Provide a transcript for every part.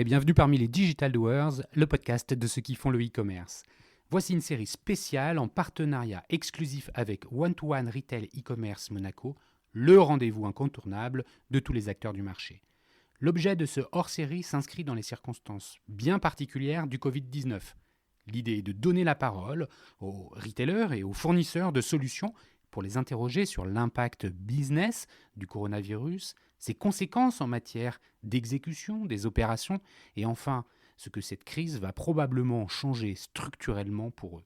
et bienvenue parmi les Digital Doers, le podcast de ceux qui font le e-commerce. Voici une série spéciale en partenariat exclusif avec One-to-One Retail e-commerce Monaco, le rendez-vous incontournable de tous les acteurs du marché. L'objet de ce hors-série s'inscrit dans les circonstances bien particulières du Covid-19. L'idée est de donner la parole aux retailers et aux fournisseurs de solutions pour les interroger sur l'impact business du coronavirus, ses conséquences en matière d'exécution des opérations et enfin ce que cette crise va probablement changer structurellement pour eux.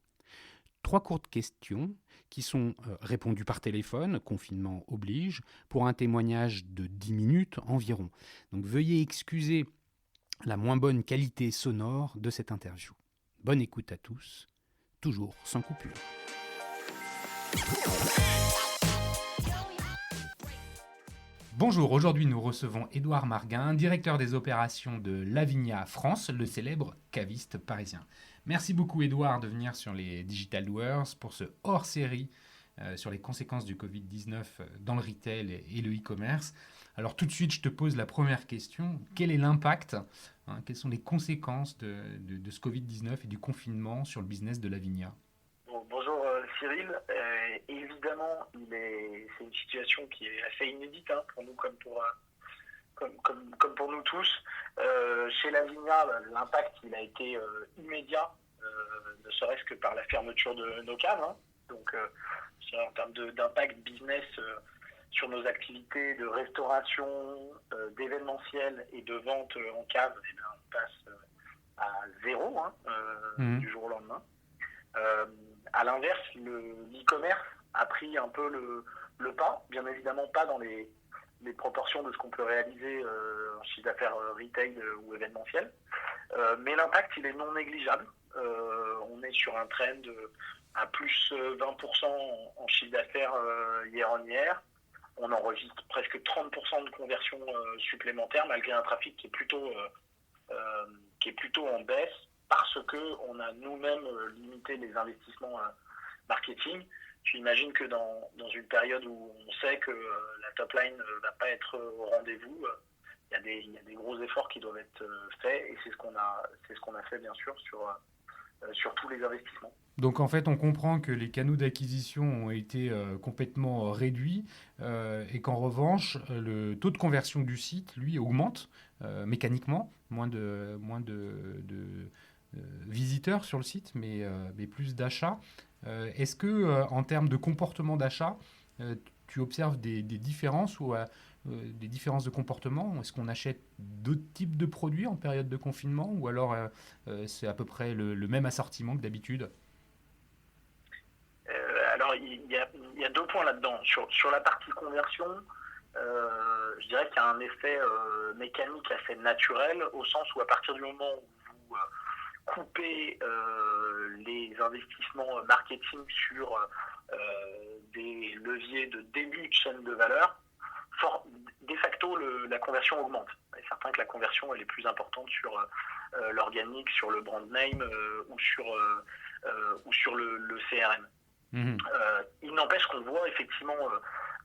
3 courtes questions qui sont répondues par téléphone, confinement oblige, pour un témoignage de 10 minutes environ. Donc veuillez excuser la moins bonne qualité sonore de cette interview. Bonne écoute à tous, toujours sans coupure. Bonjour, aujourd'hui nous recevons Édouard Marguin, directeur des opérations de Lavinia France, le célèbre caviste parisien. Merci beaucoup Édouard de venir sur les Digital Doers pour ce hors-série sur les conséquences du Covid-19 dans le retail et le e-commerce. Alors tout de suite je te pose la première question, quel est l'impact, quelles sont les conséquences de ce Covid-19 et du confinement sur le business de Lavinia ? Bonjour Cyril, évidemment c'est une situation qui est assez inédite pour nous comme pour nous tous. Chez Lavinia, l'impact il a été immédiat, ne serait-ce que par la fermeture de nos caves. Donc en termes d'impact business sur nos activités de restauration, d'événementiel et de vente en cave, on passe à zéro du jour au lendemain. À l'inverse, l'e-commerce a pris un peu le pas, bien évidemment pas dans les proportions de ce qu'on peut réaliser en chiffre d'affaires retail ou événementiel, mais l'impact il est non négligeable. On est sur un trend à plus 20% en chiffre d'affaires year-on-year. On enregistre presque 30% de conversion supplémentaire malgré un trafic qui est plutôt en baisse, parce qu'on a nous-mêmes limité les investissements marketing. J'imagine que dans une période où on sait que la top line ne va pas être au rendez-vous, il y a des gros efforts qui doivent être faits, et c'est ce qu'on a fait bien sûr sur tous les investissements. Donc en fait, on comprend que les canaux d'acquisition ont été complètement réduits et qu'en revanche, le taux de conversion du site, lui, augmente mécaniquement, moins de visiteurs sur le site, mais plus d'achats. Est-ce que, en termes de comportement d'achat, tu observes des différences ou des différences de comportement ? Est-ce qu'on achète d'autres types de produits en période de confinement ou alors c'est à peu près le même assortiment que d'habitude ? Alors, il y a 2 points là-dedans. Sur la partie conversion, je dirais qu'il y a un effet mécanique assez naturel, au sens où à partir du moment où vous coupez les investissements marketing sur des leviers de début de chaîne de valeur, de facto la conversion augmente. Il est certain que la conversion elle est plus importante sur l'organique, sur le brand name ou sur le CRM. Il n'empêche qu'on voit effectivement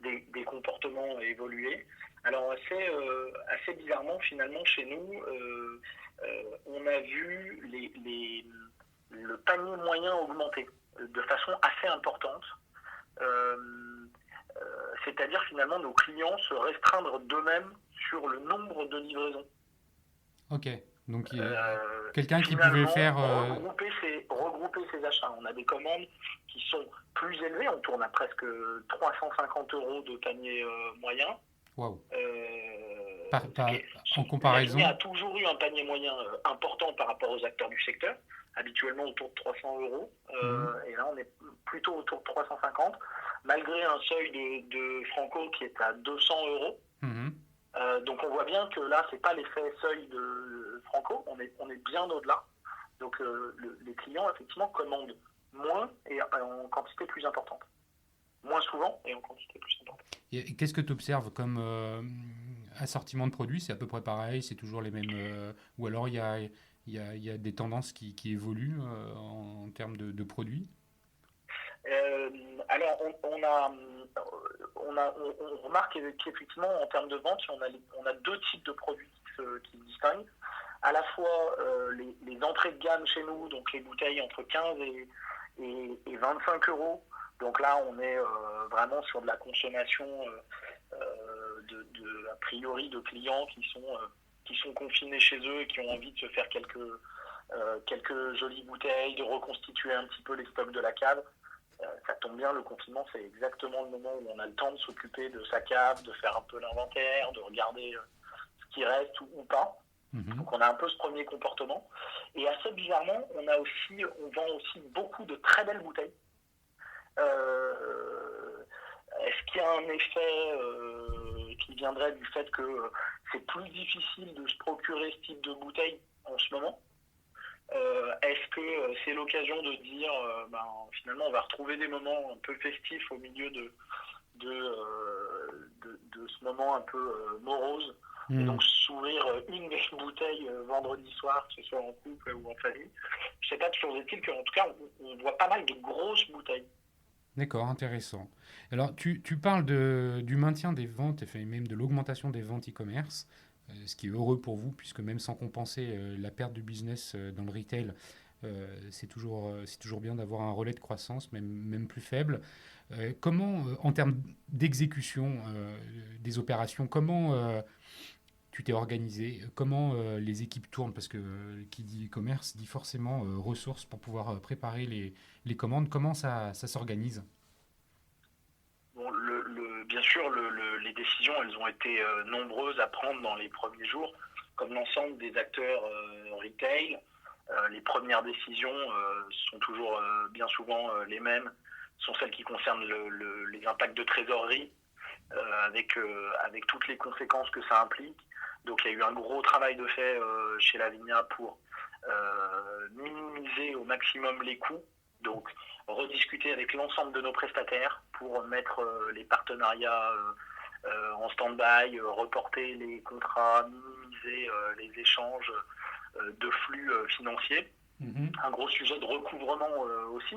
des comportements évoluer. Alors assez bizarrement finalement chez nous, on a vu le panier moyen augmenter de façon assez importante. C'est-à-dire finalement nos clients se restreindre d'eux-mêmes sur le nombre de livraisons. Ok, donc quelqu'un qui pouvait faire... regrouper ses achats. On a des commandes qui sont plus élevées, on tourne à presque 350 € de panier moyen. Waouh. En comparaison, il y a toujours eu un panier moyen important par rapport aux acteurs du secteur, habituellement autour de 300 €, et là on est plutôt autour de 350, malgré un seuil de Franco qui est à 200 €. Donc on voit bien que là c'est pas l'effet seuil de Franco, on est bien au-delà. Donc les clients effectivement commandent moins et en quantité plus importante. Moins souvent et en quantité plus importante. Et qu'est-ce que tu observes comme assortiment de produits ? C'est à peu près pareil, c'est toujours les mêmes... ou alors il y a des tendances qui évoluent en termes de produits ? Alors on remarque qu'effectivement en termes de vente, on a 2 types de produits qui se distinguent. à la fois les entrées de gamme chez nous, donc les bouteilles entre 15 et 25 euros. Donc là, on est vraiment sur de la consommation a priori de clients qui sont confinés chez eux et qui ont envie de se faire quelques jolies bouteilles, de reconstituer un petit peu les stocks de la cave. Ça tombe bien, le confinement, c'est exactement le moment où on a le temps de s'occuper de sa cave, de faire un peu l'inventaire, de regarder ce qui reste ou pas. Donc on a un peu ce premier comportement. Et assez bizarrement, on vend aussi beaucoup de très belles bouteilles. Est-ce qu'il y a un effet qui viendrait du fait que c'est plus difficile de se procurer ce type de bouteille en ce moment? Est-ce que c'est l'occasion de dire finalement on va retrouver des moments un peu festifs au milieu de ce moment un peu morose, et donc s'ouvrir une des bouteilles vendredi soir, que ce soit en couple ou en famille? Je sais pas, toujours est-il qu'en tout cas on voit pas mal de grosses bouteilles. D'accord, intéressant. Alors, tu parles du maintien des ventes, et même de l'augmentation des ventes e-commerce, ce qui est heureux pour vous, puisque même sans compenser la perte du business dans le retail, c'est toujours bien d'avoir un relais de croissance, même plus faible. Comment, en termes d'exécution des opérations, comment tu t'es organisé? Comment les équipes tournent? Parce que qui dit e-commerce dit forcément ressources pour pouvoir préparer les commandes. Comment ça s'organise? Bon, bien sûr, les décisions, elles ont été nombreuses à prendre dans les premiers jours, comme l'ensemble des acteurs retail. Les premières décisions sont toujours bien souvent les mêmes, sont celles qui concernent les impacts de trésorerie, avec toutes les conséquences que ça implique. Donc il y a eu un gros travail de fait chez Lavinia pour minimiser au maximum les coûts. Donc rediscuter avec l'ensemble de nos prestataires pour mettre les partenariats en stand-by, reporter les contrats, minimiser les échanges de flux financiers. Un gros sujet de recouvrement aussi,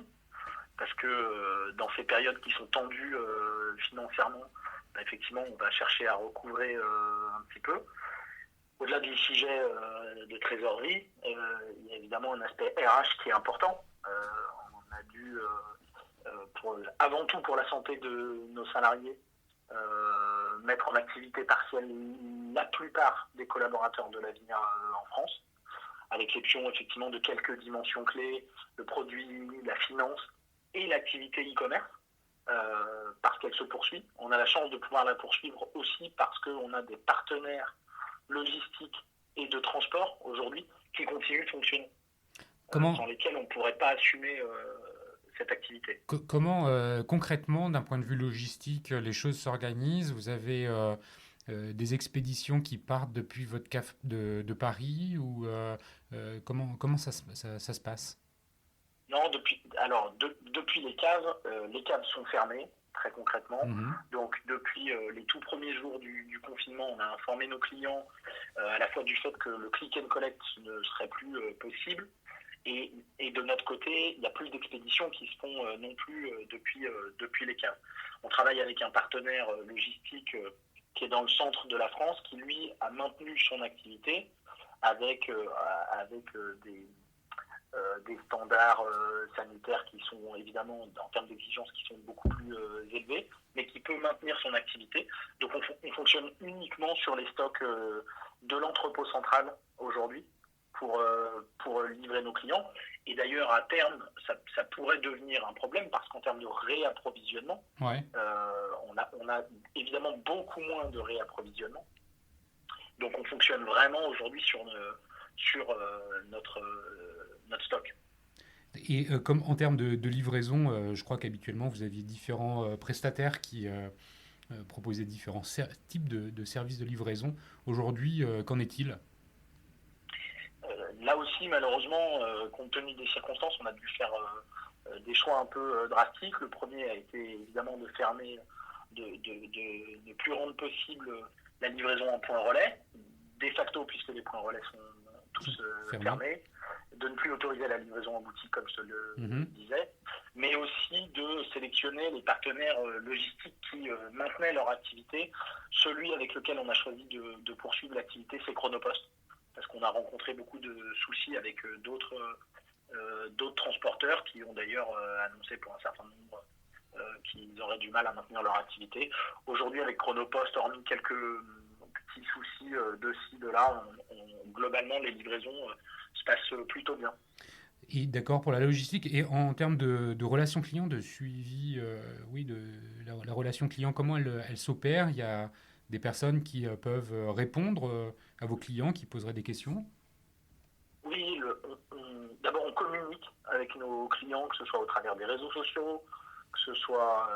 parce que dans ces périodes qui sont tendues financièrement, effectivement, on va chercher à recouvrer un petit peu. Au-delà du sujet de trésorerie, il y a évidemment un aspect RH qui est important. On a dû, avant tout pour la santé de nos salariés, mettre en activité partielle la plupart des collaborateurs de Lavinia en France, à l'exception effectivement de quelques dimensions clés, le produit, la finance et l'activité e-commerce, parce qu'elle se poursuit. On a la chance de pouvoir la poursuivre aussi parce qu'on a des partenaires logistiques et de transport aujourd'hui qui continuent de fonctionner, sans lesquels on ne pourrait pas assumer cette activité. Comment concrètement, d'un point de vue logistique, les choses s'organisent? Vous avez des expéditions qui partent depuis votre cave de Paris, ou comment ça se passe? Non, depuis les caves sont fermées, très concrètement. Donc depuis les tout premiers jours du confinement, on a informé nos clients à la fois du fait que le click and collect ne serait plus possible, et de notre côté, il n'y a plus d'expéditions qui se font non plus depuis les caves. On travaille avec un partenaire logistique qui est dans le centre de la France, qui lui a maintenu son activité avec des standards sanitaires qui sont évidemment, en termes d'exigence, qui sont beaucoup plus élevés, mais qui peut maintenir son activité. Donc on fonctionne uniquement sur les stocks de l'entrepôt central aujourd'hui pour livrer nos clients. Et d'ailleurs, à terme, ça pourrait devenir un problème, parce qu'en termes de réapprovisionnement, on a évidemment beaucoup moins de réapprovisionnement. Donc on fonctionne vraiment aujourd'hui sur notre stock. Et comme en termes de livraison, je crois qu'habituellement vous aviez différents prestataires qui proposaient différents types de services de livraison. Aujourd'hui, qu'en est-il? Là aussi, malheureusement, compte tenu des circonstances, on a dû faire des choix un peu drastiques. Le premier a été évidemment de fermer, de ne plus rendre possible la livraison en point relais, de facto, puisque les points relais sont tous fermés, de ne plus autoriser la livraison en boutique, comme je le disais, mais aussi de sélectionner les partenaires logistiques qui maintenaient leur activité. Celui avec lequel on a choisi de poursuivre l'activité, c'est Chronopost, parce qu'on a rencontré beaucoup de soucis avec d'autres transporteurs qui ont d'ailleurs annoncé pour un certain nombre qu'ils auraient du mal à maintenir leur activité. Aujourd'hui, avec Chronopost, hormis quelques petits soucis de ci, de là, globalement, les livraisons se passent plutôt bien. Et d'accord pour la logistique. Et en termes de relations clients, de suivi, oui, de la relation client, comment elle s'opère? Il y a des personnes qui peuvent répondre à vos clients qui poseraient des questions? Oui, d'abord on communique avec nos clients, que ce soit au travers des réseaux sociaux, que ce soit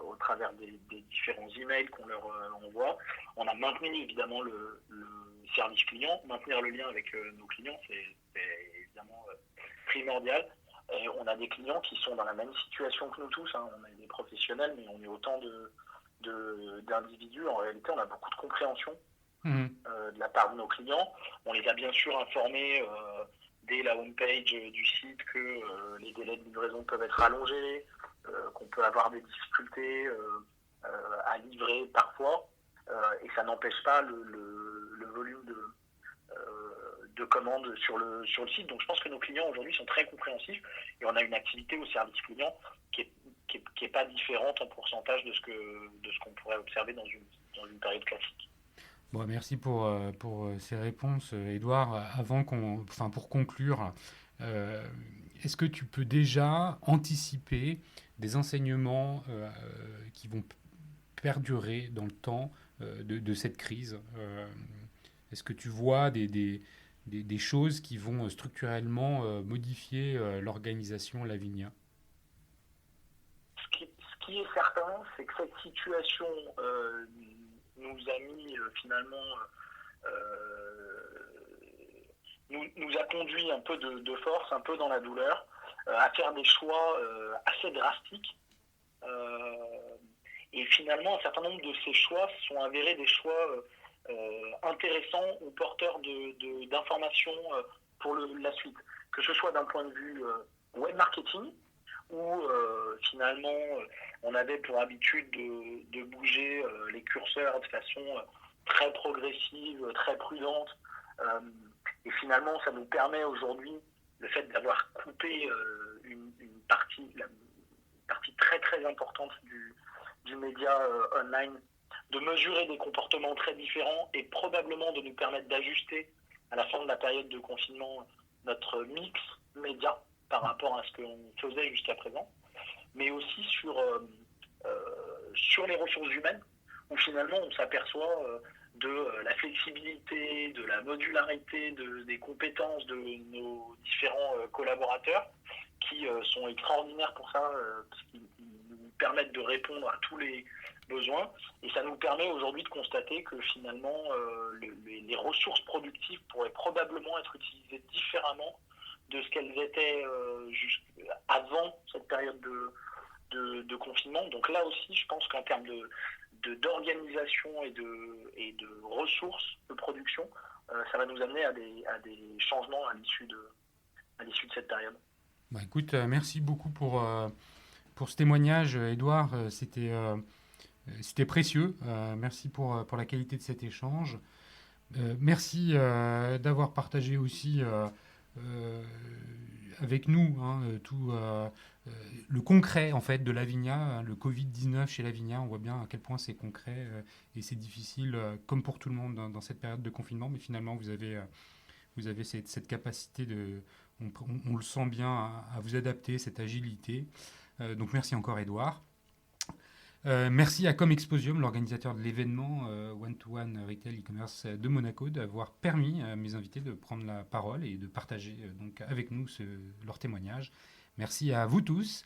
au travers des différents emails qu'on leur envoie. On a maintenu évidemment le service client, maintenir le lien avec nos clients, c'est évidemment primordial. Et on a des clients qui sont dans la même situation que nous tous, hein. On est des professionnels, mais on est autant d'individus. En réalité, on a beaucoup de compréhension de la part de nos clients. On les a bien sûr informés dès la homepage du site que les délais de livraison peuvent être allongés, qu'on peut avoir des difficultés à livrer parfois, et ça n'empêche pas le volume de commandes sur le site. Donc je pense que nos clients aujourd'hui sont très compréhensifs et on a une activité au service client qui est pas différente en pourcentage de ce qu'on pourrait observer dans une période classique. Bon, merci pour ces réponses, Édouard. Pour conclure, est-ce que tu peux déjà anticiper des enseignements qui vont perdurer dans le temps de cette crise? Est-ce que tu vois des choses qui vont structurellement modifier l'organisation Lavinia? Ce qui est certain, c'est que cette situation nous a mis finalement nous a conduit un peu de force, un peu dans la douleur, à faire des choix assez drastiques. Et finalement, un certain nombre de ces choix sont avérés des choix intéressants ou porteurs d'informations pour la suite. Que ce soit d'un point de vue web marketing, où finalement on avait pour habitude de bouger les curseurs de façon très progressive, très prudente. Et finalement, ça nous permet aujourd'hui, le fait d'avoir coupé une partie très très importante du média online, de mesurer des comportements très différents et probablement de nous permettre d'ajuster à la fin de la période de confinement notre mix média par rapport à ce qu'on faisait jusqu'à présent, mais aussi sur les ressources humaines, où finalement on s'aperçoit de la flexibilité, de la modularité des compétences de nos différents collaborateurs, qui sont extraordinaires pour ça, parce qu'ils nous permettent de répondre à tous les besoins, et ça nous permet aujourd'hui de constater que finalement les ressources productives pourraient probablement être utilisées différemment de ce qu'elles étaient avant cette période de confinement. Donc là aussi, je pense qu'en termes d'organisation et de ressources de production, ça va nous amener à des changements à l'issue de cette période. Bah, écoute, merci beaucoup pour ce témoignage, Édouard. C'était précieux. Merci pour la qualité de cet échange. Merci d'avoir partagé aussi avec nous tout le concret en fait de Lavinia, le Covid-19 chez Lavinia. On voit bien à quel point c'est concret et c'est difficile, comme pour tout le monde dans cette période de confinement. Mais finalement, vous avez cette capacité on le sent bien à vous adapter, cette agilité. Donc merci encore, Édouard. Merci à Comexposium, l'organisateur de l'événement One-to-One Retail e-commerce de Monaco, d'avoir permis à mes invités de prendre la parole et de partager donc avec nous leur témoignage. Merci à vous tous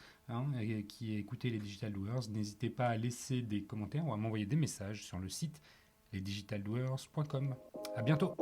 qui écoutez les Digital Doers. N'hésitez pas à laisser des commentaires ou à m'envoyer des messages sur le site lesdigitaldoers.com. À bientôt.